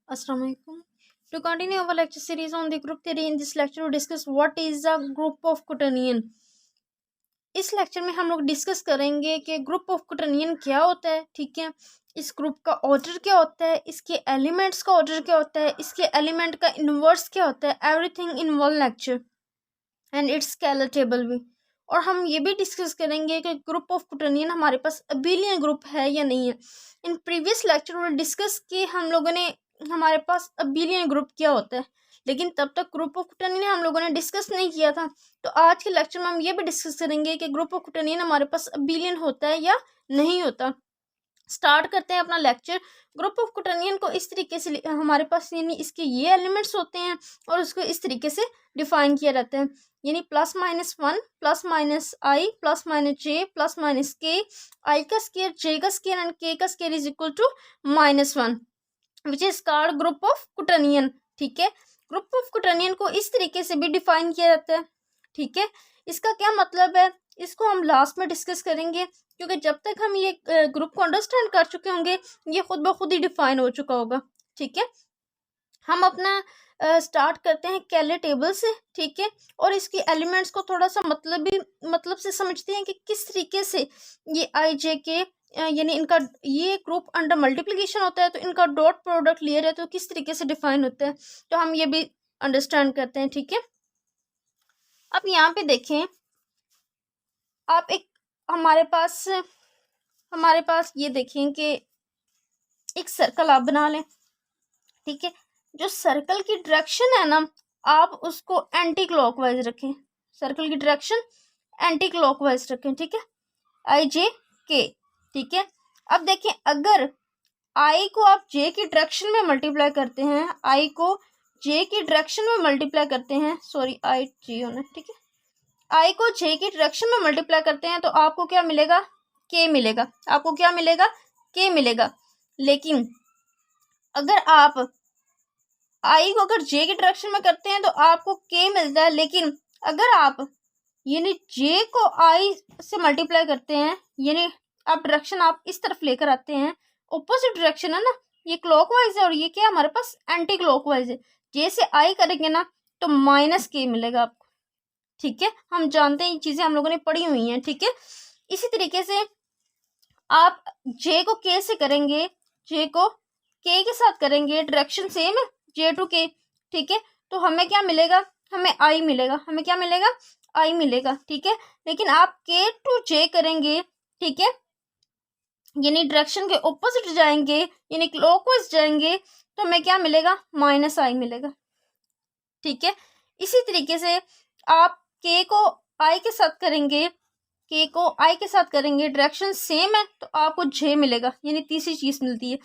Assalamu alaikum. To continue our lecture series on the group theory, in this lecture we discuss what is a group of quaternion. इस lecture में हम लोग discuss करेंगे कि group of क्वाटर्नियन क्या होता है, ठीक है, इस ग्रुप का ऑर्डर क्या होता है, इसके एलिमेंट्स का ऑर्डर क्या होता है, इसके एलिमेंट का इन्वर्स क्या होता है, everything in one lecture and it's scalar table भी। और हम ये भी डिस्कस करेंगे कि ग्रुप ऑफ क्वाटर्नियन हमारे पास अबेलियन ग्रुप है या नहीं है। इन प्रीवियस लेक्चर में डिस्कस किए हम लोगों ने हमारे पास अबेलियन ग्रुप क्या होता है, लेकिन तब तक ग्रुप ऑफ क्वाटर्नियन हम लोगों ने डिस्कस नहीं किया था। तो आज के लेक्चर में हम ये भी डिस्कस करेंगे कि ग्रुप ऑफ क्वाटर्नियन हमारे पास अबेलियन होता है या नहीं होता। स्टार्ट करते हैं अपना लेक्चर। ग्रुप ऑफ क्वाटर्नियन को इस तरीके से हमारे पास यानी इसके ये एलिमेंट्स होते हैं और उसको इस तरीके से डिफाइन किया जाता है, यानी +-1 +-i +-j +-k, i का स्केयर j का स्केयर एंड k का square is equal to -1 which is called group of quaternion. ठीक है, ग्रुप ऑफ क्वाटर्नियन को इस तरीके से भी डिफाइन किया जाता है। ठीक है, इसका क्या मतलब है इसको हम लास्ट में डिस्कस करेंगे, क्योंकि जब तक हम ये ग्रुप को अंडरस्टैंड कर चुके होंगे ये खुद ब खुद ही डिफाइन हो चुका होगा। ठीक है, हम अपना स्टार्ट करते हैं कैले टेबल से। ठीक है, और इसकी एलिमेंट्स को थोड़ा सा मतलब से समझते हैं कि किस तरीके से ये आई जे के यानी इनका ये ग्रुप अंडर मल्टीप्लिकेशन होता है तो इनका डॉट प्रोडक्ट लिया जाए तो किस तरीके से डिफाइन होता है, तो हम ये भी अंडरस्टैंड करते हैं। ठीक है, अब यहाँ पे देखें आप एक हमारे पास ये देखें कि एक सर्कल आप बना लें। ठीक है, जो सर्कल की डायरेक्शन है ना आप उसको एंटी क्लॉकवाइज रखें, सर्कल की डायरेक्शन एंटी क्लॉकवाइज रखें। ठीक है, आई जे के। ठीक है, अब देखें अगर आई को आप जे की डायरेक्शन में मल्टीप्लाई करते हैं, आई को जे की डायरेक्शन में मल्टीप्लाई करते हैं, सॉरी आई जे होना, ठीक है, आई को जे की डायरेक्शन में मल्टीप्लाई करते हैं तो आपको क्या मिलेगा, के मिलेगा। आपको क्या मिलेगा, के मिलेगा। लेकिन अगर आप आई को अगर जे की डायरेक्शन में करते हैं तो आपको के मिलता है, लेकिन अगर आप यानी जे को आई से मल्टीप्लाई करते हैं यानी आप डायरेक्शन आप इस तरफ लेकर आते हैं, ऑपोजिट डायरेक्शन है ना, ये क्लॉकवाइज है और ये क्या हमारे पास एंटी क्लॉकवाइज है। जे से आई करेंगे ना तो -k मिलेगा आपको। ठीक है, हम जानते हैं ये चीजें हम लोगों ने पढ़ी हुई हैं। ठीक है, इसी तरीके से आप जे को के से करेंगे, जे को के के साथ करेंगे, डायरेक्शन सेम है जे टू के। ठीक है, तो हमें क्या मिलेगा, हमें आई मिलेगा, हमें क्या मिलेगा, आई मिलेगा। ठीक है, लेकिन आप के टू जे करेंगे, ठीक है, यानी डायरेक्शन के ऑपोजिट जाएंगे यानी क्लॉकवाइज जाएंगे तो हमें क्या मिलेगा, -i मिलेगा। ठीक है, इसी तरीके से आप के को आई के साथ करेंगे, के को आई के साथ करेंगे, डायरेक्शन सेम है तो आपको जे मिलेगा, यानी तीसरी चीज मिलती है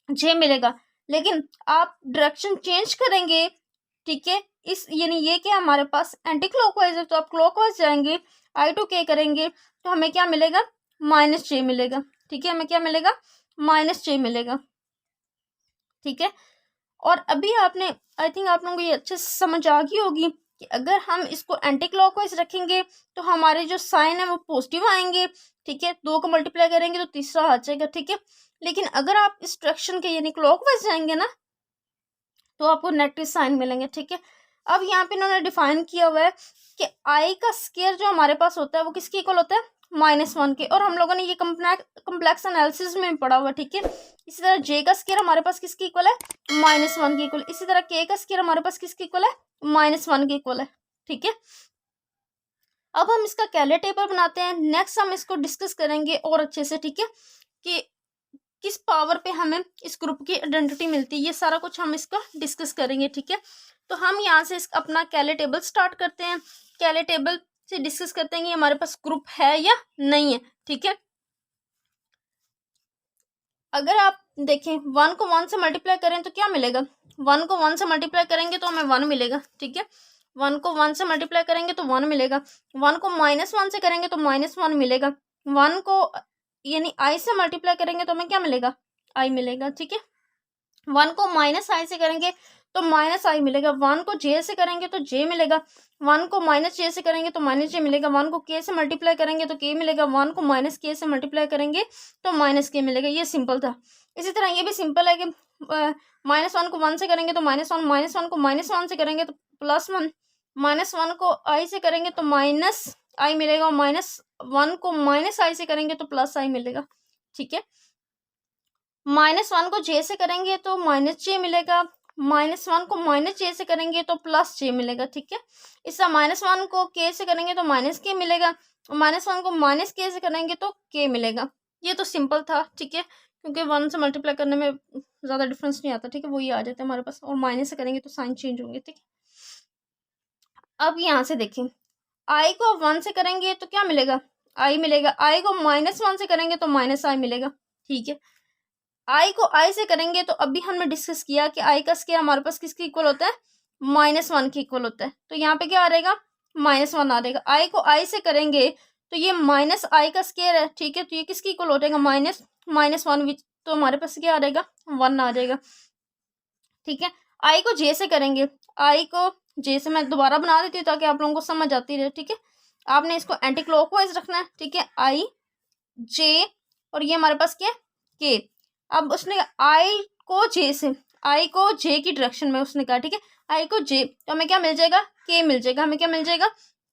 जे मिलेगा। लेकिन आप डायरेक्शन चेंज करेंगे, ठीक है, इस यानी ये क्या हमारे पास एंटी क्लॉकवाइज है तो आप क्लॉकवाइज जाएंगे, आई टू के करेंगे तो हमें क्या मिलेगा, -j मिलेगा। ठीक है, हमें क्या मिलेगा, -j मिलेगा। ठीक है, और अभी आपने आई थिंक आप लोगों को ये अच्छे से समझ आ गई होगी कि अगर हम इसको एंटी क्लॉकवाइज रखेंगे तो हमारे जो साइन है वो पॉजिटिव आएंगे। ठीक है, 2 को मल्टीप्लाई करेंगे तो तीसरा आ जाएगा। ठीक है, लेकिन अगर आप इस डायरेक्शन के यानी क्लॉकवाइज जाएंगे ना तो आपको नेगेटिव साइन मिलेंगे। ठीक है, अब यहाँ पे इन्होंने डिफाइन किया हुआ है कि आई का स्केयर जो हमारे पास होता है वो किसके इक्वल होता है, -1 के, और हम लोगों ने ये कम्प्लेक्स एनालिसिस में पढ़ा हुआ। ठीक है, इसी तरह जे का स्केयर हमारे पास किसके इक्वल है, -1 के इक्वल। इसी तरह के का स्केयर हमारे पास किसके इक्वल है, -1 के इक्वल है। ठीक है, अब हम इसका कैले टेबल बनाते हैं। नेक्स्ट हम इसको डिस्कस करेंगे और अच्छे से। ठीक है, कि किस पावर पे हमें इस ग्रुप की आइडेंटिटी मिलती है, ये सारा कुछ हम इसका डिस्कस करेंगे। ठीक है, तो हम यहाँ से अपना कैले टेबल स्टार्ट करते हैं। कैले टेबल से डिस्कस करते हैं कि हमारे पास ग्रुप है या नहीं है। ठीक है, अगर आप देखें 1 को 1 से मल्टीप्लाई करें तो क्या मिलेगा, 1 को 1 से मल्टीप्लाई करेंगे तो हमें 1 मिलेगा। ठीक है, 1 को 1 से मल्टीप्लाई करेंगे तो 1 मिलेगा। 1 को -1 से करेंगे तो -1 मिलेगा। 1 को यानी आई से मल्टीप्लाई करेंगे तो हमें क्या मिलेगा, आई मिलेगा। ठीक है, 1 को -i से करेंगे तो माइनस आई मिलेगा। 1 को जे से करेंगे तो जे मिलेगा, 1 को माइनस जे से करेंगे तो माइनस जे मिलेगा, 1 को के से मल्टीप्लाई करेंगे तो के मिलेगा, 1 को माइनस के से मल्टीप्लाई करेंगे तो माइनस के मिलेगा। ये सिंपल था। इसी तरह ये भी सिंपल है कि -1 को 1 से करेंगे तो -1, -1 को -1 से करेंगे तो +1, -1 को आई से करेंगे तो माइनस आई मिलेगा, और -1 को माइनस आई से करेंगे तो प्लस आई मिलेगा। ठीक है, -1 को जे से करेंगे तो माइनस जे मिलेगा, -1 को माइनस जे से करेंगे तो प्लस जे मिलेगा। ठीक है, इस तरह -1 को के से करेंगे तो माइनस के मिलेगा, और -1 को माइनस के से करेंगे तो के मिलेगा। ये तो सिंपल था। ठीक है, क्योंकि 1 से मल्टीप्लाई करने में ज़्यादा डिफरेंस नहीं आता। ठीक है, वही आ जाता है हमारे पास, और माइनस से करेंगे तो साइन चेंज होंगे। ठीक है, अब यहाँ से देखें, आई को 1 से करेंगे तो क्या मिलेगा, आई मिलेगा, आई को -1 से करेंगे तो माइनस आई मिलेगा। ठीक है, आई को आई से करेंगे तो अभी हमने डिस्कस किया कि आई का स्क्वायर हमारे पास किसके इक्वल होता है, -1 के इक्वल होता है। तो यहाँ पे क्या आ रहेगा, -1 आ रहेगा। आई को आई से करेंगे तो ये माइनस आई का स्क्वायर है। ठीक है, तो ये किसके इक्वल हो जाएगा, -1, विच तो हमारे पास क्या आ रहेगा, 1 आ जाएगा। ठीक है, आई को जे से करेंगे, आई को जे से मैं दोबारा बना देती हूँ ताकि आप लोगों को समझ आती रहे। ठीक है, आपने इसको एंटी क्लॉकवाइज रखना है। ठीक है, आई जे, और ये हमारे पास क्या है, के। अब उसने आई को जे से, आई को जे की डायरेक्शन में उसने कहा। ठीक है, आई को जे, तो हमें क्या मिल जाएगा, के मिल जाएगा, हमें क्या मिल जाएगा,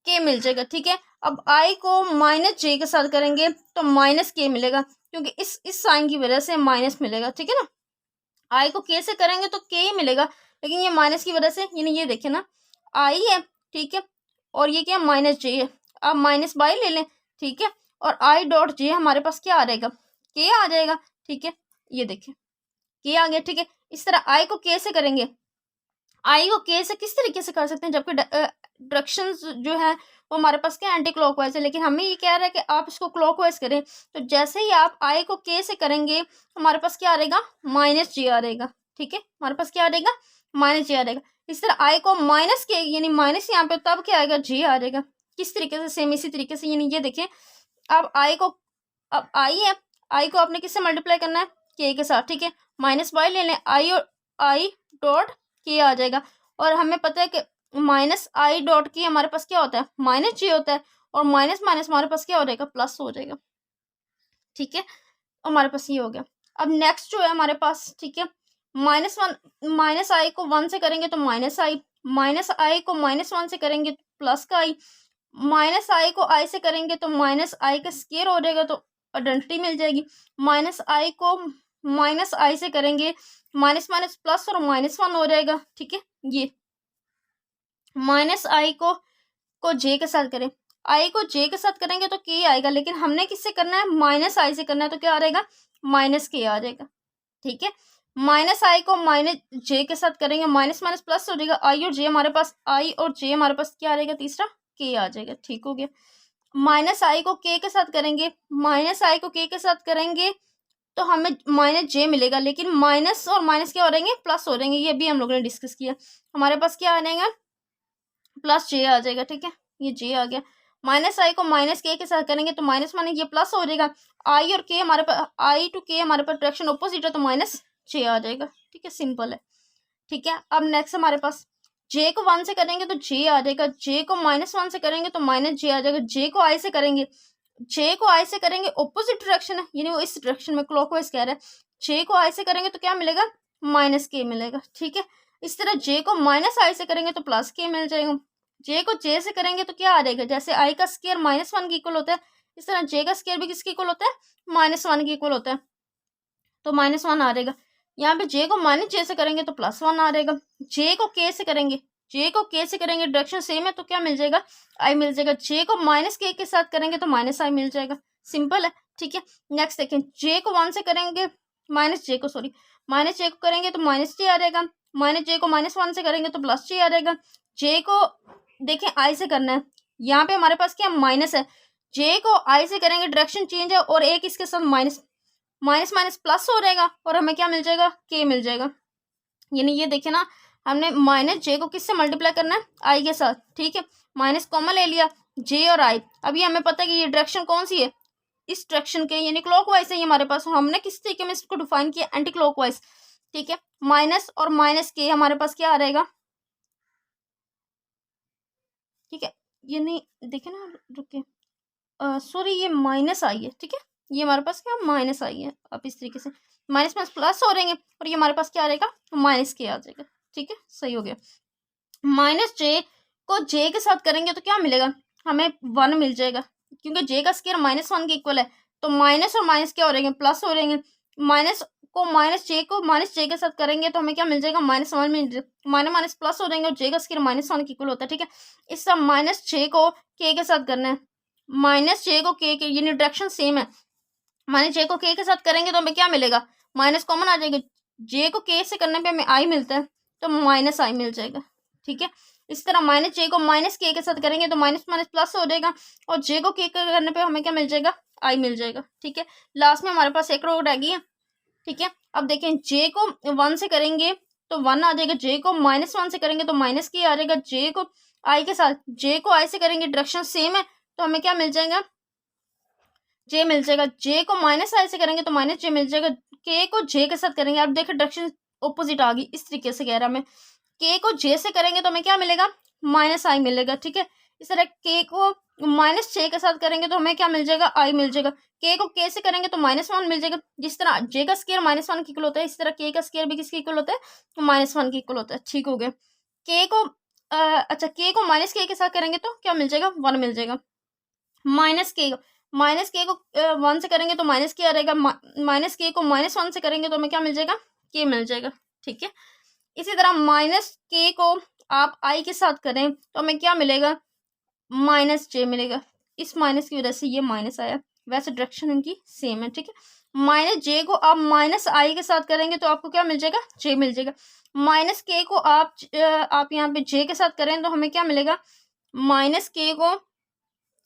के मिल जाएगा। ठीक है, अब आई को माइनस जे के साथ करेंगे तो माइनस के मिलेगा, क्योंकि इस साइन की वजह से माइनस मिलेगा। ठीक है ना, आई को के से करेंगे तो के ही मिलेगा, लेकिन ये माइनस की वजह से, यानी ये देखें ना, आई है। ठीक है, और ये क्या, माइनस जे है। आप माइनस बाई ले लें। ठीक है, और आई डॉट जे हमारे पास क्या आ जाएगा, के आ जाएगा। ठीक है, ये देखें, के आ गया। ठीक है, इस तरह आई को के से करेंगे, आई को के से किस तरीके से कर सकते हैं, जबकि डायरेक्शन जो है वो हमारे पास क्या, एंटी क्लॉकवाइज है, लेकिन हमें ये कह रहा है कि आप इसको क्लॉकवाइज करें। तो जैसे ही आप आई को के से करेंगे हमारे पास क्या आ रहेगा, माइनस जे आ रहेगा। ठीक है, हमारे पास क्या आ रहेगा, माइनस जे आ रहेगा। इस तरह आई को माइनस के, यानी माइनस यहाँ पे, तब क्या आएगा, जे आ जाएगा। किस तरीके से, सेम इसी तरीके से। यानी ये देखें, अब आई को, अब आई है, आई को आपने किससे मल्टीप्लाई करना है, के साथ। ठीक है, माइनस बाई ले लें, आई और आई डॉट के आ जाएगा, और हमें पता है कि माइनस आई डॉट के हमारे पास क्या होता है, माइनस जे होता है, और माइनस माइनस हमारे पास क्या हो जाएगा, प्लस हो जाएगा। ठीक है, हमारे पास ये हो गया। अब नेक्स्ट जो है हमारे पास, ठीक है, -1, माइनस आई को 1 से करेंगे तो माइनस आई, माइनस आई को -1 से करेंगे तो प्लस का आई, माइनस आई को आई से करेंगे तो माइनस आई का स्क्वायर हो जाएगा, तो आइडेंटिटी मिल जाएगी। माइनस आई को माइनस आई से करेंगे, माइनस माइनस प्लस, और -1 हो जाएगा। ठीक है, ये माइनस आई को जे के साथ करें, आई को जे के साथ करेंगे तो के आएगा, लेकिन हमने किससे करना है, माइनस आई से करना है, तो क्या आ जाएगा, माइनस के आ जाएगा। ठीक है, माइनस आई को माइनस जे के साथ करेंगे, माइनस माइनस प्लस हो जाएगा, आई और जे हमारे पास, आई और जे हमारे पास क्या आ जाएगा, तीसरा के आ जाएगा। ठीक हो गया। माइनस आई को के साथ करेंगे, माइनस आई को के साथ करेंगे तो हमें माइनस जे मिलेगा, लेकिन माइनस और माइनस क्या हो रहेंगे, प्लस हो रहेंगे। ये भी हम लोगों ने डिस्कस किया। हमारे पास क्या आ जाएगा, प्लस जे आ जाएगा। ठीक है, ये जे आ गया। माइनस आई को माइनस के साथ करेंगे तो माइनस माइनस ये प्लस हो जाएगा। आई और के हमारे पास, आई टू के हमारे पास डायरेक्शन ऑपोजिट है, तो माइनस जे आ जाएगा। ठीक है, सिंपल है। ठीक है, अब नेक्स्ट हमारे पास, जे को 1 से करेंगे तो जे आ जाएगा, जे को -1 से करेंगे तो माइनस जे आ जाएगा, जे को आई से करेंगे, जे को आई से करेंगे ऑपोजिट डायरेक्शन है, यानी वो इस डायरेक्शन में क्लॉकवाइज कह रहा है। जे को आई से करेंगे तो क्या मिलेगा, माइनस के मिलेगा। ठीक है, इस तरह जे को माइनस आई से करेंगे तो प्लस के मिल जाएगा। जे को जे से करेंगे तो क्या आ जाएगा, जैसे आई का स्क्वायर -1 के इक्वल होता है, इस तरह जे का स्क्वायर भी किसके इक्वल होता है, -1 के इक्वल होता है, तो -1 आ जाएगा। यहाँ पे जे को माइनस जे से करेंगे तो +1 आ जाएगा। जे को के से करेंगे, जे को के से करेंगे, डायरेक्शन सेम है, तो क्या मिल जाएगा, आई मिल जाएगा। जे को माइनस के साथ करेंगे तो माइनस आई मिल जाएगा। सिंपल है। ठीक है, नेक्स्ट देखें, जे को 1 से करेंगे, माइनस जे को करेंगे तो माइनस जे आ जाएगा, माइनस जे को -1 से करेंगे तो प्लस जे आ जाएगा। जे को देखें आई से करना है, यहाँ पे हमारे पास क्या माइनस है, जे को आई से करेंगे, डायरेक्शन चेंज है, और एक इसके साथ माइनस माइनस प्लस हो जाएगा, और हमें क्या मिल जाएगा, के मिल जाएगा। यानी ये देखे ना, हमने माइनस जे को किससे मल्टीप्लाई करना है, आई के साथ। ठीक है, माइनस कॉमन ले लिया, जे और आई। अभी हमें पता है कि ये डायरेक्शन कौन सी है, इस डायरेक्शन के, यानी क्लॉकवाइज है ये हमारे पास। हमने किस तरीके में इसको डिफाइन किया, एंटी क्लॉकवाइज। ठीक है, माइनस और माइनस के हमारे पास क्या आ रहेगा, ठीक है, ये नहीं देखे ना, रुके, सॉरी ये माइनस आई है, ठीक है, ये हमारे पास क्या माइनस आई है, आप इस तरीके से माइनस प्लस प्लस हो रहेंगे और ये हमारे पास क्या आ जाएगा, माइनस के आ जाएगा, ठीक है, सही हो गया। माइनस जे को जे के साथ करेंगे तो क्या मिलेगा, हमें 1 मिल जाएगा, क्योंकि जे का स्क्वायर -1 के इक्वल है, तो माइनस और माइनस क्या हो रहेंगे, प्लस हो रहेंगे। माइनस को माइनस जे के साथ करेंगे तो हमें क्या मिल जाएगा, -1 मिल जाएगा, माइनस माइनस प्लस हो जाएंगे और जे का स्क्वायर -1 के इक्वल होता है, ठीक है। इस तरह माइनस जे को के के साथ करना है, माइनस जे को के यानी डायरेक्शन सेम है, माइनस जे को के के साथ करेंगे तो हमें क्या मिलेगा, माइनस कॉमन आ जाएगा, जे को के से करने पे हमें आई मिलता है, तो माइनस आई मिल जाएगा, ठीक है। इस तरह माइनस जे को माइनस के साथ करेंगे तो माइनस माइनस प्लस हो जाएगा और जे को के करने पे हमें क्या मिल जाएगा, आई मिल जाएगा, ठीक है। लास्ट में हमारे पास एक रो रह गई है, ठीक है। अब देखें जे को 1 से करेंगे तो 1 आ जाएगा, जे को -1 से करेंगे तो माइनस के आ जाएगा, जे को आई के साथ, जे को आई से करेंगे डायरेक्शन सेम है तो हमें क्या मिल जाएगा, जे मिल जाएगा, जे को माइनस आई से करेंगे तो माइनस जे मिल जाएगा, के को जे के साथ करेंगे, आप देखिए डायरेक्शन ऑपोजिट आ गई, इस तरीके से कह रहा मैं, के को जे से करेंगे तो हमें क्या मिलेगा, माइनस आई मिलेगा, ठीक है। इस तरह के को माइनस जे के साथ करेंगे तो हमें क्या मिल जाएगा, आई मिल जाएगा, के को के से करेंगे तो -1 मिल जाएगा, जिस तरह जे का स्क्वायर -1 के इक्वल होता है इस तरह के का स्क्वायर भी किसके इक्वल होता है, -1 के इक्वल होता है, ठीक हो गया। के को अच्छा के को माइनस के साथ करेंगे तो क्या मिल जाएगा, 1 मिल जाएगा, माइनस के को 1 से करेंगे तो माइनस के आ रहेगा, माइनस के को -1 से करेंगे तो हमें क्या मिल जाएगा, के मिल जाएगा, ठीक है। इसी तरह माइनस के को आप आई के साथ करें तो हमें क्या मिलेगा, माइनस जे मिलेगा, इस माइनस की वजह से ये माइनस आया, वैसे डायरेक्शन उनकी सेम है, ठीक है। माइनस जे को आप माइनस आई के साथ करेंगे तो आपको क्या मिल जाएगा, जे मिल जाएगा। माइनस के को आप यहाँ पे जे के साथ करें तो हमें क्या मिलेगा, माइनस के को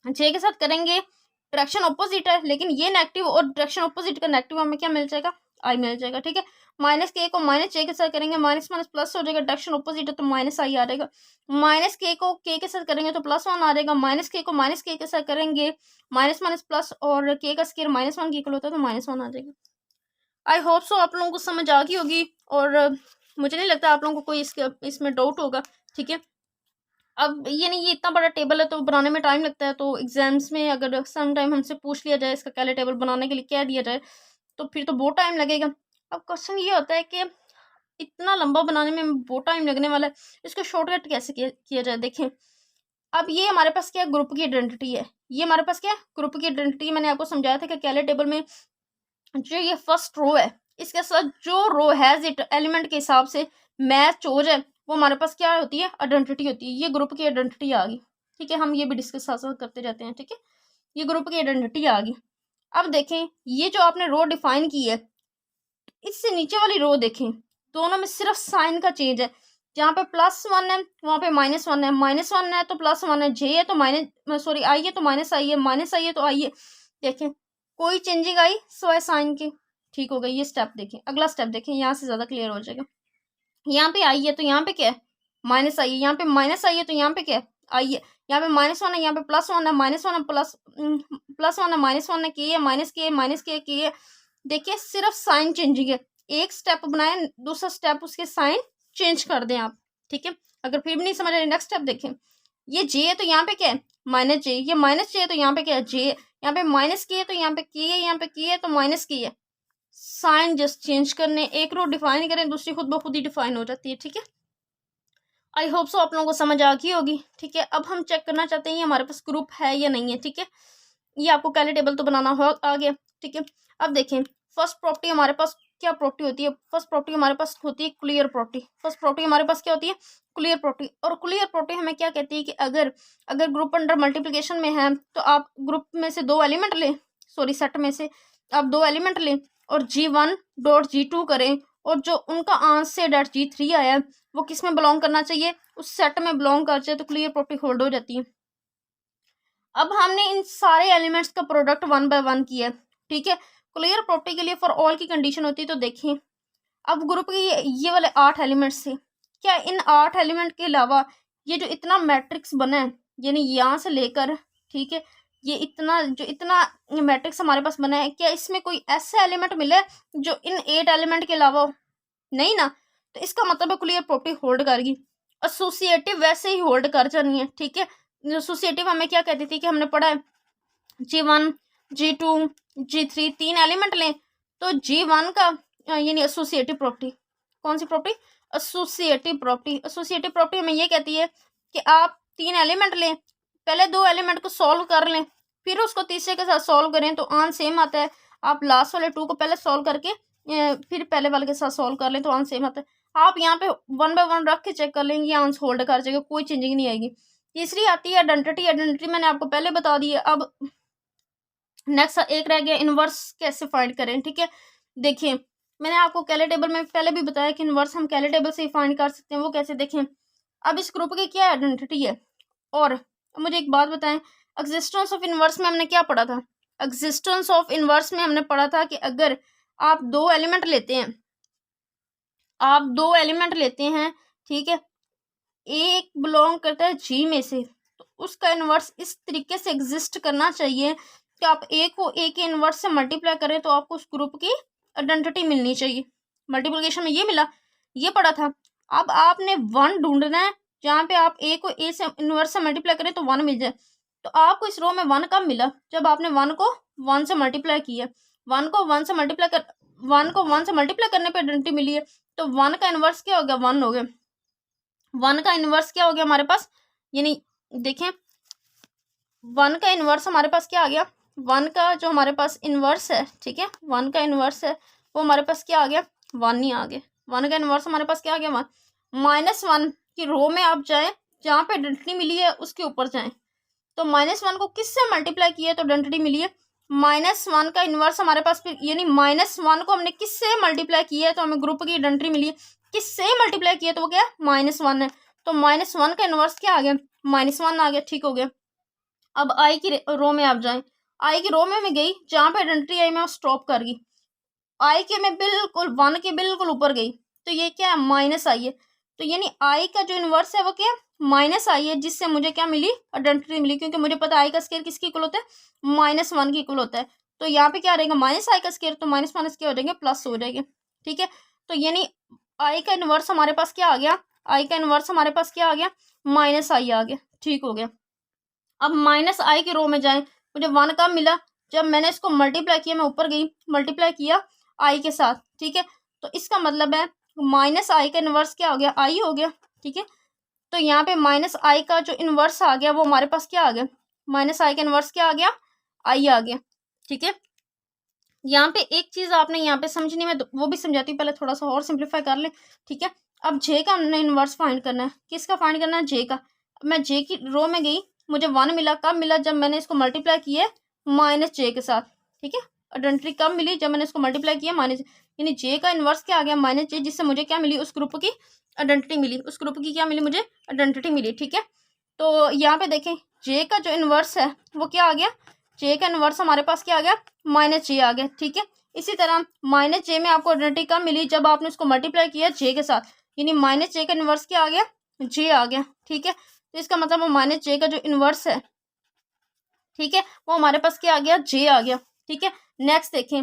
जे के साथ करेंगे, डायरेक्शन ऑपोजिट है लेकिन ये नेगेटिव और डायरेक्शन ऑपोजिट का नेगेटिव हमें क्या मिल जाएगा, आई मिल जाएगा, ठीक है। माइनस के को माइनस जे के साथ करेंगे, माइनस माइनस प्लस हो जाएगा, डायरेक्शन ऑपोजिट है तो माइनस आई आ जाएगा। माइनस के को के साथ करेंगे तो +1 आ जाएगा, माइनस के को माइनस के साथ करेंगे, माइनस माइनस प्लस और के का स्क्वायर -1 के इक्वल होता है तो -1 आ जाएगा। आई होप सो आप लोगों को समझ आ गई होगी और मुझे नहीं लगता आप लोगों को कोई इसमें डाउट होगा, ठीक है। अब ये नहीं, ये इतना बड़ा टेबल है तो बनाने में टाइम लगता है, तो एग्जाम्स में अगर सम टाइम हमसे पूछ लिया जाए इसका कैले टेबल बनाने के लिए कह दिया जाए तो फिर तो बहुत टाइम लगेगा। अब क्वेश्चन ये होता है कि इतना लंबा बनाने में बहुत टाइम लगने वाला है, इसको शॉर्टकट कैसे किया जाए। देखें अब ये हमारे पास क्या ग्रुप की आइडेंटिटी है, ये हमारे पास क्या ग्रुप की आइडेंटिटी, मैंने आपको समझाया था कि कैले टेबल में जो ये फर्स्ट रो है इसके साथ जो रो हैज इट एलिमेंट के हिसाब से मैच हो जाए वो हमारे पास क्या होती है, आइडेंटिटी होती है। ये ग्रुप की आइडेंटिटी आ गई, ठीक है। हम ये भी डिस्कस साथ साथ करते जाते हैं, ठीक है। ये ग्रुप की आइडेंटिटी आ गई। अब देखें ये जो आपने रो डिफाइन की है इससे नीचे वाली रो देखें, दोनों में सिर्फ साइन का चेंज है, जहाँ पे +1 है वहाँ पे -1 है, -1 है तो +1 है, जे है तो माइनस सॉरी आई है तो माइनस आई है, माइनस आई है तो आई है। देखें कोई चेंजिंग आई सो साइन की, ठीक हो गई। ये स्टेप देखें, अगला स्टेप देखें, यहाँ से ज़्यादा क्लियर हो जाएगा। यहाँ पे आई है तो यहाँ पे क्या है, माइनस आई है, यहाँ पे माइनस आई है तो यहाँ पे क्या है, आई है, यहाँ पे -1 है, यहाँ पे +1 है, -1 है, +1 है, -1 है, के है, माइनस के, माइनस के है। देखिए सिर्फ साइन चेंजिंग है, एक स्टेप बनाए दूसरा स्टेप उसके साइन चेंज कर दें आप, ठीक है। अगर फिर भी नहीं समझ रहे नेक्स्ट स्टेप देखें, ये जे है तो यहाँ पे क्या है, माइनस जे, ये माइनस जे है तो यहाँ पे क्या है, जे, यहाँ पे माइनस के है तो यहाँ पे के है, यहाँ पे के है तो माइनस के है। साइन जस्ट चेंज करने, एक रो डिफाइन करें दूसरी खुद ब खुद ही डिफाइन हो जाती है, ठीक है। आई होप सो आप लोगों को समझ आ गई होगी, ठीक है। अब हम चेक करना चाहते हैं हमारे पास ग्रुप है या नहीं है, ठीक है। ये आपको कैले टेबल तो बनाना हो आ गया, ठीक है। अब देखें फर्स्ट प्रॉपर्टी हमारे पास क्या प्रॉपर्टी होती है, फर्स्ट प्रॉपर्टी हमारे पास होती है क्लियर प्रॉपर्टी। फर्स्ट प्रॉपर्टी हमारे पास क्या होती है, क्लियर प्रॉपर्टी। और क्लियर प्रॉपर्टी हमें क्या कहती है कि अगर ग्रुप अंडर मल्टीप्लिकेशन में है तो आप ग्रुप में से 2 एलिमेंट लें, सॉरी सेट में से आप 2 एलिमेंट लें और G1.G2 करें और जो उनका आंसर G3 आया है वो किस में बिलोंग करना चाहिए, उस सेट में बिलोंग कर जाए तो क्लियर प्रॉपर्टी होल्ड हो जाती है। अब हमने इन सारे एलिमेंट्स का प्रोडक्ट 1 बाय 1 किया, ठीक है। क्लियर प्रॉपर्टी के लिए फॉर ऑल की कंडीशन होती है, तो देखें अब ग्रुप के ये वाले 8 एलिमेंट्स थे, क्या इन 8 एलिमेंट के अलावा ये जो इतना मैट्रिक्स बना है यानी यहाँ से लेकर, ठीक है, ये इतना मैट्रिक्स हमारे पास बना है, क्या इसमें कोई ऐसा एलिमेंट मिला है जो इन 8 एलिमेंट के अलावा हो, नहीं ना, तो इसका मतलब है क्लियर प्रॉपर्टी होल्ड करेगी। एसोसिएटिव वैसे ही होल्ड कर जानी है, ठीक है। एसोसिएटिव हमें क्या कहती थी कि हमने पढ़ा है G1 G2 G3 3 एलिमेंट लें तो G1 का यानी एसोसिएटिव प्रॉपर्टी, कौन सी property, associative property. Associative property हमें ये कहती है कि आप 3 एलिमेंट लें, पहले 2 एलिमेंट को सॉल्व कर लें, फिर उसको तीसरे के साथ सॉल्व करें तो आंसर सेम आता है। आप लास्ट वाले 2 को पहले सॉल्व करके फिर पहले वाले के साथ सॉल्व कर लें तो आंसर सेम आता है। आप यहाँ पे 1 बाय 1 रख के चेक कर लेंगे, आंसर होल्ड कर जाएगा, कोई चेंजिंग नहीं आएगी। तीसरी आती है आइडेंटिटी। आइडेंटिटी मैंने आपको पहले बता दी है। अब नेक्स्ट एक रह गया इनवर्स कैसे फाइंड करें, ठीक है। देखिए मैंने आपको कैले टेबल में पहले भी बताया कि इनवर्स हम कैले टेबल से ही फाइंड कर सकते हैं, वो कैसे देखें। अब इस ग्रुप की क्या आइडेंटिटी है, और मुझे एक बात बताएं, एग्जिस्टेंस ऑफ इनवर्स में हमने क्या पढ़ा था। एग्जिस्टेंस ऑफ इनवर्स में हमने पढ़ा था कि अगर आप 2 एलिमेंट लेते हैं, आप 2 एलिमेंट लेते हैं, ठीक है, एक बिलोंग करता है जी में से, तो उसका इनवर्स इस तरीके से एग्जिस्ट करना चाहिए कि आप ए को ए के इनवर्स से मल्टीप्लाई करें तो आपको उस ग्रुप की आइडेंटिटी मिलनी चाहिए। मल्टीप्लिकेशन में ये मिला, ये पढ़ा था। अब आपने 1 ढूंढना है जहाँ पे आप ए को ए से इनवर्स से मल्टीप्लाई करें तो 1 मिल जाए। तो आपको इस रो में 1 कब मिला, जब आपने 1 को 1 से मल्टीप्लाई किया। 1 को 1 से मल्टीप्लाई करने पर आइडेंटिटी मिली है, तो 1 का इनवर्स क्या हो गया, 1 हो गया। 1 का इनवर्स क्या हो गया हमारे पास, यानी देखें 1 का इनवर्स हमारे पास क्या आ गया, 1 का जो हमारे पास इनवर्स है, ठीक है, 1 का इनवर्स है वो हमारे पास क्या आ गया, 1 ही आ गया। 1 का इनवर्स हमारे पास क्या आ गया, 1। -1 की रो में आप जाएं, जहाँ पे आइडेंटिटी मिली है उसके ऊपर जाएं, तो -1 को किससे मल्टीप्लाई किया तो आइडेंटिटी मिली है। -1 का इनवर्स हमारे पास फिर यानी -1 को हमने किससे मल्टीप्लाई किया है तो हमें ग्रुप की आइडेंटिटी मिली है। किससे मल्टीप्लाई किया तो वो क्या है, -1 है, तो -1 का इनवर्स क्या आ गया, -1 आ गया, ठीक हो गया। अब आई की रो में आप जाएं, आई की रो में मैं गई, जहाँ पे आइडेंटिटी आई मैं स्टॉप कर गई। आई के मैं बिल्कुल 1 के बिल्कुल ऊपर गई, तो ये क्या है, माइनस आई है, तो यानी आई का जो इनवर्स है वो क्या है, माइनस आई है, जिससे मुझे क्या मिली, आइडेंटिटी मिली, क्योंकि मुझे पता है आई का स्केयर किसकी इक्वल होता है, -1 की इक्वल होता है। तो यहाँ पे क्या रहेगा, माइनस आई का स्केयर, तो माइनस माइनस क्या हो जाएंगे, प्लस हो जाएंगे, ठीक है। तो यानी आई का इनवर्स हमारे पास क्या आ गया, आई का इनवर्स हमारे पास क्या आ गया, माइनस आई आ गया, ठीक हो गया। अब माइनस आई की रो में जाएं, मुझे 1 कब मिला, जब मैंने इसको मल्टीप्लाई किया, मैं ऊपर गई, मल्टीप्लाई किया आई के साथ, ठीक है। तो इसका मतलब है माइनस आई का इनवर्स क्या हो गया, आई हो गया, ठीक है। तो यहाँ पे माइनस आई का जो इनवर्स आ गया वो हमारे पास क्या आ गया, माइनस आई का इनवर्स क्या आ गया, आई आ गया, ठीक है। यहाँ पे एक चीज आपने यहाँ पे समझनी, मैं वो भी समझाती हूँ, पहले थोड़ा सा और सिंप्लीफाई कर ले, ठीक है। अब जे का हमने इनवर्स फाइंड करना है, किसका फाइंड करना है, जे का। मैं जे की रो में गई, मुझे 1 मिला, कब मिला, जब मैंने इसको मल्टीप्लाई किया -j के साथ, ठीक है। आइडेंटिटी कब मिली, जब मैंने इसको मल्टीप्लाई किया -j, यानी जे का इनवर्स क्या आ गया, -j, जिससे मुझे क्या मिली, उस ग्रुप की आइडेंटिटी मिली, उस ग्रुप की क्या मिली, मुझे आइडेंटिटी मिली, ठीक है। तो यहाँ पे देखें जे का जो इनवर्स है वो क्या आ गया, जे का इनवर्स हमारे पास क्या आ गया, -j आ गया, ठीक है। इसी तरह -j में आपको आइडेंटिटी कब मिली, जब आपने उसको मल्टीप्लाई किया j के साथ, यानी -j का इनवर्स क्या आ गया, j आ गया, ठीक है। तो इसका मतलब वो -j का जो इनवर्स है, ठीक है, वो हमारे पास क्या आ गया, j आ गया, ठीक है। नेक्स्ट देखें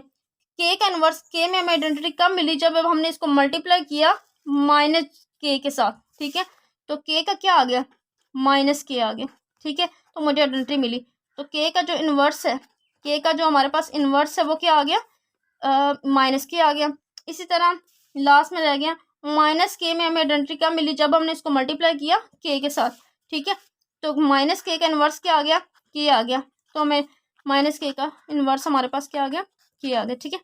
k का इनवर्स, k में हमें आइडेंटिटी कब मिली, जब हमने इसको मल्टीप्लाई किया -k के साथ, ठीक है। तो k का क्या आ गया, -k आ गया, ठीक है। तो मुझे आइडेंटिटी मिली। तो k का जो इनवर्स है, k का जो हमारे पास इनवर्स है वो क्या आ गया, -k आ गया। इसी तरह लास्ट में रह गया -k में हमें आइडेंटिटी कब मिली, जब हमने इसको मल्टीप्लाई किया k के साथ, ठीक है। तो -k का इनवर्स क्या आ गया, k आ गया, तो हमें -k का इनवर्स हमारे पास क्या आ गया, k आ गया, ठीक है।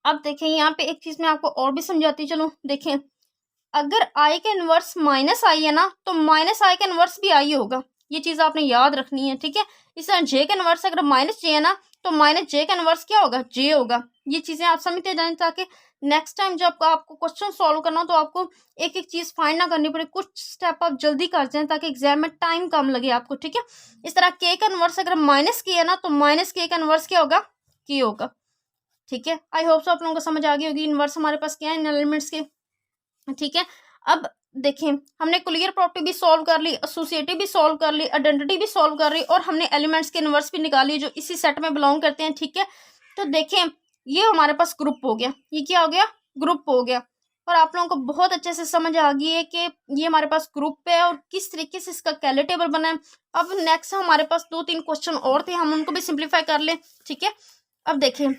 अब देखें यहाँ पे एक चीज मैं आपको और भी समझाती चलूँ। देखें अगर आई का इनवर्स -i है ना, तो -i का इनवर्स भी i होगा, ये चीज आपने याद रखनी है, ठीक है। इस तरह j का इनवर्स अगर -j है ना, तो -j का इनवर्स क्या होगा, j होगा। ये चीजें आप समझते जाएं, ताकि नेक्स्ट टाइम जब आपको क्वेश्चन सॉल्व करना हो तो आपको एक एक चीज फाइंड ना करनी पड़े, कुछ स्टेप आप जल्दी कर जाएं ताकि एग्जाम में टाइम कम लगे आपको, ठीक है। इस तरह k का इनवर्स अगर -k है ना, तो -k का इनवर्स क्या होगा, k होगा, ठीक है। आई होप सो आप लोगों को समझ आ गई होगी इनवर्स हमारे पास क्या है इन एलिमेंट्स के, ठीक है। अब देखें हमने क्लियर प्रॉपर्टी भी सॉल्व कर ली, एसोसिएटिव भी सॉल्व कर ली, आइडेंटिटी भी सॉल्व कर ली, और हमने एलिमेंट्स के इनवर्स भी निकाली जो इसी सेट में बिलोंग करते हैं, ठीक है। तो देखें ये हमारे पास ग्रुप हो गया, ये क्या हो गया, ग्रुप हो गया। और आप लोगों को बहुत अच्छे से समझ आ गई है कि ये हमारे पास ग्रुप है और किस तरीके से इसका कैले टेबल बना है। अब नेक्स्ट हमारे पास 2-3 क्वेश्चन और थे, हम उनको भी सिंप्लीफाई कर लें। ठीक है, अब देखिए,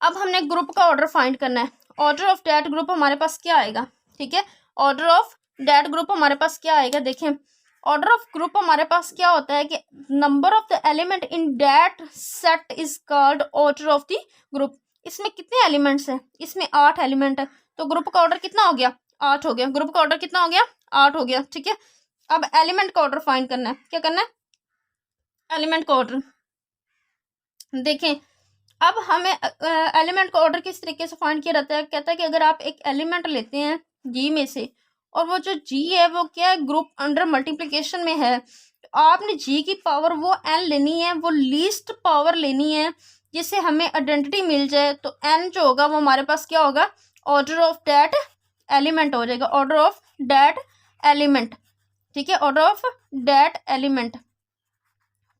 अब हमने ग्रुप का ऑर्डर फाइंड करना है। ऑर्डर ऑफ दैट ग्रुप हमारे पास क्या आएगा? ठीक है, ऑर्डर ऑफ दैट ग्रुप हमारे पास क्या आएगा? देखें, ऑर्डर ऑफ ग्रुप हमारे पास क्या होता है कि number of the element in that set is called order of the group. इसमें कितने एलिमेंट्स हैं? इसमें 8 एलिमेंट है, तो ग्रुप का ऑर्डर कितना हो गया? 8 हो गया। ग्रुप का ऑर्डर कितना हो गया? 8 हो गया। ठीक है, अब एलिमेंट का ऑर्डर फाइंड करना है। क्या करना है? एलिमेंट का ऑर्डर। देखें, अब हमें एलिमेंट का ऑर्डर किस तरीके से फाइंड किया जाता है? कहता है कि अगर आप एक एलिमेंट लेते हैं जी में से, और वो जो जी है वो क्या है? ग्रुप अंडर मल्टीप्लिकेशन में है, तो आपने जी की पावर वो एन लेनी है, वो लीस्ट पावर लेनी है जिससे हमें आइडेंटिटी मिल जाए। तो एन जो होगा वो हमारे पास क्या होगा? ऑर्डर ऑफ दैट एलिमेंट हो जाएगा, ऑर्डर ऑफ दैट एलिमेंट। ठीक है, ऑर्डर ऑफ दैट एलिमेंट।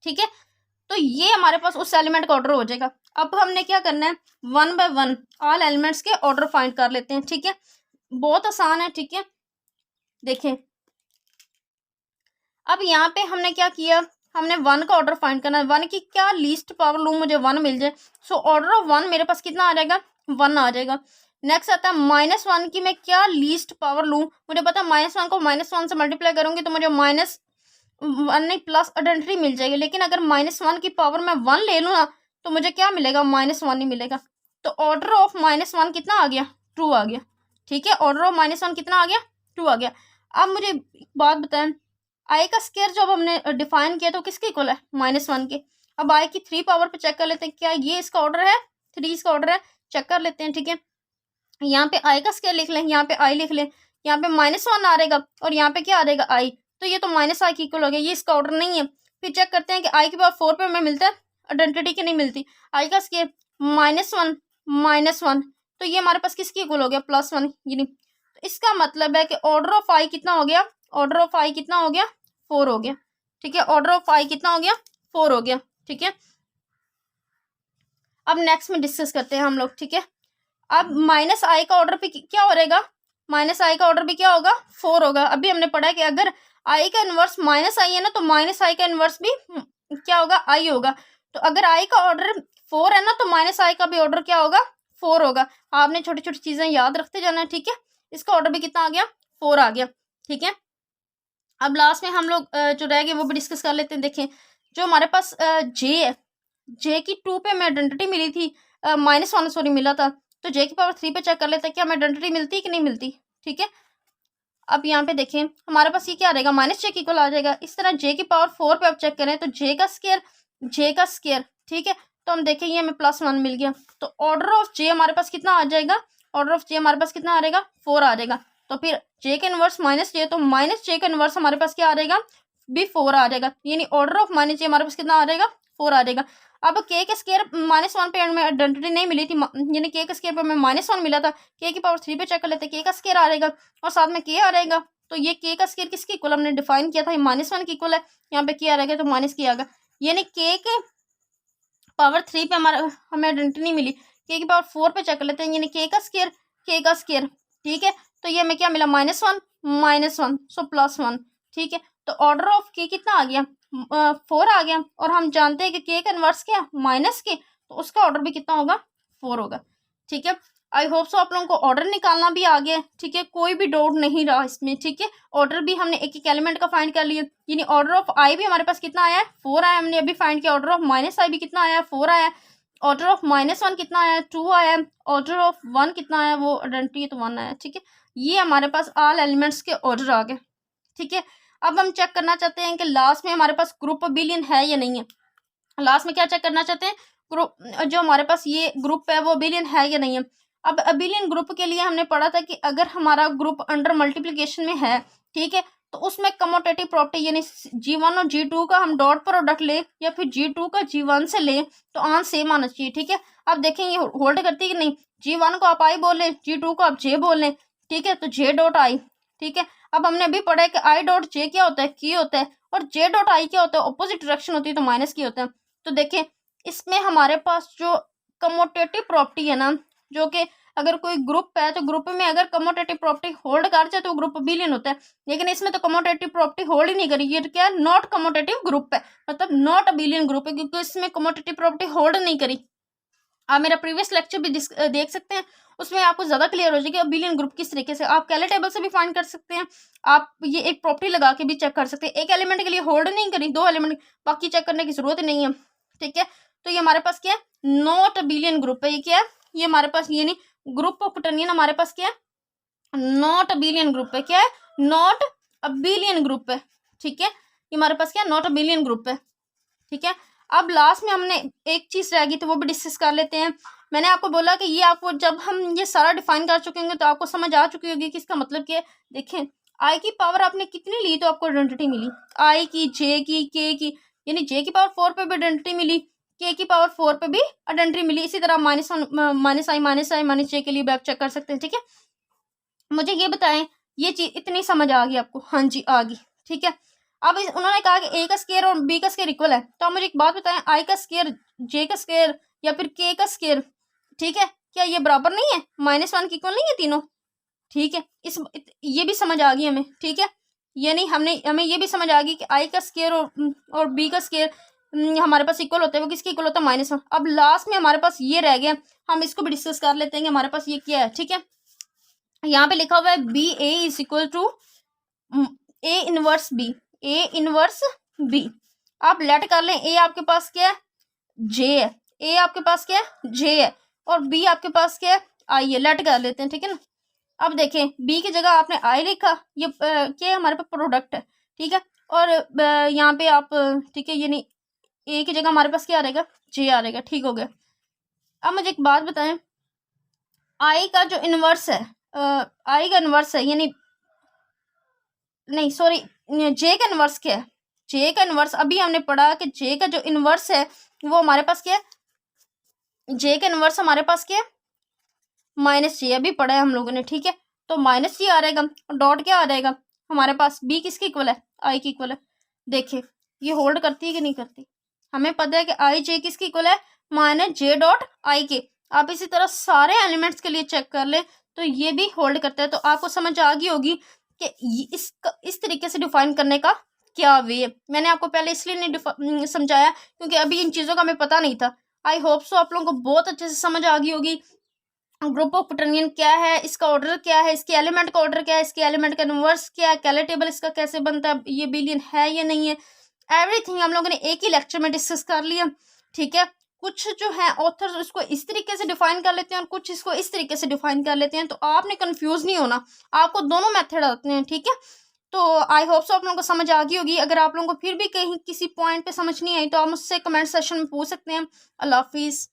ठीक है, तो ये हमारे पास उस एलिमेंट का ऑर्डर हो जाएगा। अब हमने क्या करना है? 1 बाय 1 ऑल एलिमेंट्स के ऑर्डर फाइंड कर लेते हैं। ठीक है, बहुत आसान है। ठीक है, देखें, अब यहाँ पे हमने क्या किया? हमने 1 का ऑर्डर फाइंड करना है। 1 की क्या लीस्ट पावर लूँ, मुझे 1 मिल जाए। सो ऑर्डर ऑफ 1 मेरे पास कितना आ जाएगा? 1 आ जाएगा। नेक्स्ट आता है -1 की मैं क्या लीस्ट पावर लूँ? मुझे पता है -1 को -1 से मल्टीप्लाई करूंगी तो मुझे -1 नहीं प्लस आइडेंटिटी मिल जाएगी। लेकिन अगर -1 की पावर मैं 1 ले लूँ ना तो मुझे क्या मिलेगा? -1 ही मिलेगा। तो ऑर्डर ऑफ -1 कितना आ गया? 2 आ गया। ठीक है, ऑर्डर ऑफ -1 कितना आ गया? 2 आ गया। अब मुझे एक बात बताएं, आई का स्क्वायर जब हमने डिफाइन किया तो किसके इक्वल है? -1 के। अब आई की 3 पावर पे चेक कर लेते हैं, क्या ये इसका ऑर्डर है? 3 इसका ऑर्डर है, चेक कर लेते हैं। ठीक है, यहाँ पे आई का स्क्वायर लिख लें, यहाँ पे आई लिख लें, यहाँ पे -1 आ रहेगा और यहाँ पे क्या आ रहेगा? आई। तो ये तो -i की इक्वल हो गया, ये इसका ऑर्डर नहीं है। फिर चेक करते हैं कि आई की पावर 4 पे हमें मिलता है आइडेंटिटी की नहीं मिलती। आई का स्क्वायर -1 तो ये हमारे पास किसकी इक्वल हो गया? +1। यानी तो इसका मतलब है कि ऑर्डर ऑफ आई कितना हो गया? ऑर्डर ऑफ आई कितना हो गया? 4 हो गया। ठीक है, ऑर्डर ऑफ आई कितना हो गया? 4 हो गया। ठीक है, अब नेक्स्ट में डिस्कस करते हैं हम लोग। ठीक है, अब -i का ऑर्डर भी क्या हो रहेगा? -i का ऑर्डर भी क्या होगा? 4 होगा। अभी हमने पढ़ा है कि अगर i का इन्वर्स -i है ना तो -i का इन्वर्स भी क्या होगा? i होगा। तो अगर i का ऑर्डर 4 है ना तो -i का भी ऑर्डर क्या होगा? 4 होगा। आपने छोटी छोटी चीजें याद रखते जाना है। ठीक है, इसका ऑर्डर भी कितना आ गया? 4 आ गया। ठीक है, अब लास्ट में हम लोग जो रह गए वो भी डिस्कस कर लेते हैं। देखें, जो हमारे पास जे है, जे की 2 पे हमें आइडेंटिटी मिली थी, -1 सॉरी मिला था, तो जे की पावर 3 पे चेक कर लेते हैं क्या हमें आइडेंटिटी मिलती है कि नहीं मिलती। ठीक है, अब यहाँ पे देखें हमारे पास ये क्या आ जाएगा? -j की इक्वल आ जाएगा। इस तरह जे की पावर 4 पे आप चेक करें तो जे का स्क्वायर। ठीक है, तो हम देखें ये हमें +1 मिल गया। तो ऑर्डर ऑफ जे हमारे पास कितना आ जाएगा? ऑर्डर ऑफ जे हमारे पास कितना आ जाएगा? 4 आ जाएगा। तो फिर जे का इनवर्स -j, तो -j का इनवर्स हमारे पास क्या आ जाएगा? भी 4 आ जाएगा। यानी ऑर्डर ऑफ -j हमारे पास कितना आ जाएगा? 4 आ जाएगा। अब के के स्क्वायर -1 पे हमें आइडेंटिटी नहीं मिली थी, यानी के के स्क्वायर पे हमें -1 मिला था। के की पावर 3 पे चेक कर लेते, के का स्क्वायर आ जाएगा और साथ में के आ रहेगा। तो ये के का स्क्वायर किसकी इक्वल हमने डिफाइन किया था? -1 की इक्वल है। यहाँ पे के आ रहेगा तो माइनस के आएगा। यानी के पावर 3 पे हमें आइडेंटिटी नहीं मिली। के की पावर 4 पे चेक कर लेते हैं, यानी के का स्क्वायर। ठीक है, तो ये हमें क्या मिला? -1 सो +1। ठीक है, तो ऑर्डर ऑफ के कितना आ गया? 4 आ गया। और हम जानते हैं कि के का इनवर्स क्या? -के, तो उसका ऑर्डर भी कितना होगा? 4 होगा। ठीक है, आई होप सो आप लोगों को ऑर्डर निकालना भी आ गया। ठीक है, कोई भी डाउट नहीं रहा इसमें। ठीक है, ऑर्डर भी हमने एक एक एलिमेंट का फाइंड कर लिया। यानी ऑर्डर ऑफ आई भी हमारे पास कितना आया है? 4 आया। हमने अभी फाइंड किया। ऑर्डर ऑफ -i भी कितना आया है? 4 आया। ऑर्डर ऑफ -1 कितना आया है? 2 आया। ऑर्डर ऑफ 1 कितना आया? वो आइडेंटिटी तो 1 आया। ठीक है, ये हमारे पास ऑल एलिमेंट्स के ऑर्डर आ गए। ठीक है, अब हम चेक करना चाहते हैं कि लास्ट में हमारे पास ग्रुप अबिलियन है या नहीं है। लास्ट में क्या चेक करना चाहते हैं? ग्रुप, जो हमारे पास ये ग्रुप है वो अबिलियन है या नहीं है। अब अबिलियन ग्रुप के लिए हमने पढ़ा था कि अगर हमारा ग्रुप अंडर मल्टीप्लिकेशन में है, ठीक है, तो उसमें कमोटेटिव प्रॉपर्टी यानी G1 और G2 का हम डॉट प्रोडक्ट ले या फिर G2 का G1 से ले तो आंसर सेम आना चाहिए। ठीक है, अब देखें ये होल्ड करती है कि नहीं। G1 को आप आई बोल लें, G2 को आप जे बोल लें। ठीक है, तो J डॉट आई। ठीक है, अब हमने अभी पढ़ा है कि आई डॉट जे क्या होता है? की होता है। और J डॉट आई क्या होता है? ऑपोजिट डायरेक्शन होती है तो माइनस की होता है। तो देखें इसमें हमारे पास जो कमोटेटिव प्रॉपर्टी है ना, जो कि अगर कोई ग्रुप है तो ग्रुप में अगर कमोटेटिव प्रॉपर्टी होल्ड कर जाए तो ग्रुप अबिलियन होता है, लेकिन इसमें तो कमोटेटिव प्रॉपर्टी होल्ड ही नहीं करी, ये क्या है, नॉट कमोटेटिव ग्रुप है, मतलब नॉट अबिलियन ग्रुप है, क्योंकि इसमें कमोटेटिव प्रॉपर्टी होल्ड नहीं करी। आप मेरा प्रीवियस लेक्चर भी देख सकते हैं, उसमें आपको ज़्यादा क्लियर हो जाएगी अबिलियन ग्रुप किस तरीके से। आप कैले टेबल से भी फाइंड कर सकते हैं, आप ये एक प्रॉपर्टी लगा के भी चेक कर सकते हैं। एक एलिमेंट के लिए होल्ड नहीं करी, 2 एलिमेंट बाकी चेक करने की जरूरत नहीं है, ठीक है। तो ये हमारे पास क्या है, नॉट अबिलियन ग्रुप है। ये क्या है, ये हमारे पास ये नहीं, ग्रुप ऑफ क्वोटेनियन हमारे पास क्या है, नॉट अबिलियन ग्रुप है। क्या है, नॉट अबिलियन ग्रुप है, ठीक है। ये हमारे पास क्या है, नॉट अबिलियन ग्रुप है, ठीक है। अब लास्ट में हमने एक चीज रह गई तो वो भी डिस्कस कर लेते हैं। मैंने आपको बोला कि ये आपको जब हम ये सारा डिफाइन कर चुके होंगे तो आपको समझ आ चुकी होगी कि इसका मतलब क्या है। देखें, आई की पावर आपने कितनी ली तो आपको आइडेंटिटी मिली, आई की, जे की, के की, यानी जे की पावर 4 पे भी आइडेंटिटी मिली, के की पावर 4 पे भी आइडेंटिटी मिली। इसी तरह -1 -i -je के लिए बैक चेक कर सकते हैं, ठीक है। मुझे ये बताएं, ये चीज इतनी समझ आ गई आपको? हाँ जी आ गई, ठीक है। अब उन्होंने कहा कि ए का स्केयर और बी का स्केयर इक्वल है, तो आप मुझे एक बात बताएं, आई का स्केयर, जे का स्केयर या फिर के का स्केयर, ठीक है, क्या ये बराबर नहीं है? -1 की इक्वल नहीं है तीनों, ठीक है। ये भी समझ आ गई हमें, ठीक है। यानी हमें ये भी समझ आ गई कि आई का स्केयर और बी का स्केयर हमारे पास इक्वल होता है। वो किसके इक्वल होता है? -1। अब लास्ट में हमारे पास ये रह गया, हम इसको भी डिस्कस कर लेते हैं कि हमारे पास ये क्या है, ठीक है। यहाँ पे लिखा हुआ है B A is equal to A inverse B, A inverse B. आप लेट कर लें, ए आपके पास क्या है? जे है। ए आपके पास क्या है? जे है। और बी आपके पास क्या है? आई है। लेट कर लेते हैं, ठीक है ना। अब देखें, बी की जगह आपने आई लिखा, ये क्या है? हमारे पास प्रोडक्ट है, ठीक है। और यहाँ पे आप, ठीक है, ये नहीं, ए की जगह हमारे पास क्या आ रहेगा? जे आ रहेगा, ठीक हो गया। अब मुझे एक बात बताएं, आई का जो इनवर्स है, आई का इनवर्स है, यानी नहीं सॉरी, जे का इनवर्स क्या है? जे का इनवर्स अभी हमने पढ़ा कि जे का जो इनवर्स है वो हमारे पास क्या है? जे का इनवर्स हमारे पास क्या है? -j अभी पढ़ा है हम लोगों ने, ठीक है। तो -j आ रहेगा, डॉट क्या आ जाएगा हमारे पास? बी किसकी इक्वल है? आई की इक्वल है। देखिए ये होल्ड करती है कि नहीं करती? हमें पता है कि आई जे किसकी इक्वल है? -j डॉट आई के। आप इसी तरह सारे एलिमेंट्स के लिए चेक कर ले तो ये भी होल्ड करता है। तो आपको समझ आ गई होगी कि इस तरीके से डिफाइन करने का क्या वे है। मैंने आपको पहले इसलिए नहीं समझाया क्योंकि अभी इन चीज़ों का हमें पता नहीं था। आई होप सो आप लोगों को बहुत अच्छे से समझ आ गई होगी। ग्रुप ऑफ क्वोटेनियन क्या है, इसका ऑर्डर क्या है, इसके एलिमेंट का ऑर्डर क्या है, इसके एलिमेंट का इनवर्स क्या है, कैले टेबल इसका कैसे बनता है, ये बिलियन है या नहीं है, एवरीथिंग हम लोगों ने एक ही लेक्चर में डिस्कस कर लिया, ठीक है। कुछ जो है ऑथर इसको इस तरीके से डिफाइन कर लेते हैं और कुछ इसको इस तरीके से डिफाइन कर लेते हैं, तो आपने कंफ्यूज नहीं होना, आपको दोनों मेथड आते हैं, ठीक है। तो आई होप सो आप लोगों को समझ आ गई होगी। अगर आप लोगों को फिर भी कहीं किसी पॉइंट पे समझ नहीं आई तो आप मुझसे कमेंट सेशन में पूछ सकते हैं। अल्लाह हाफिज़।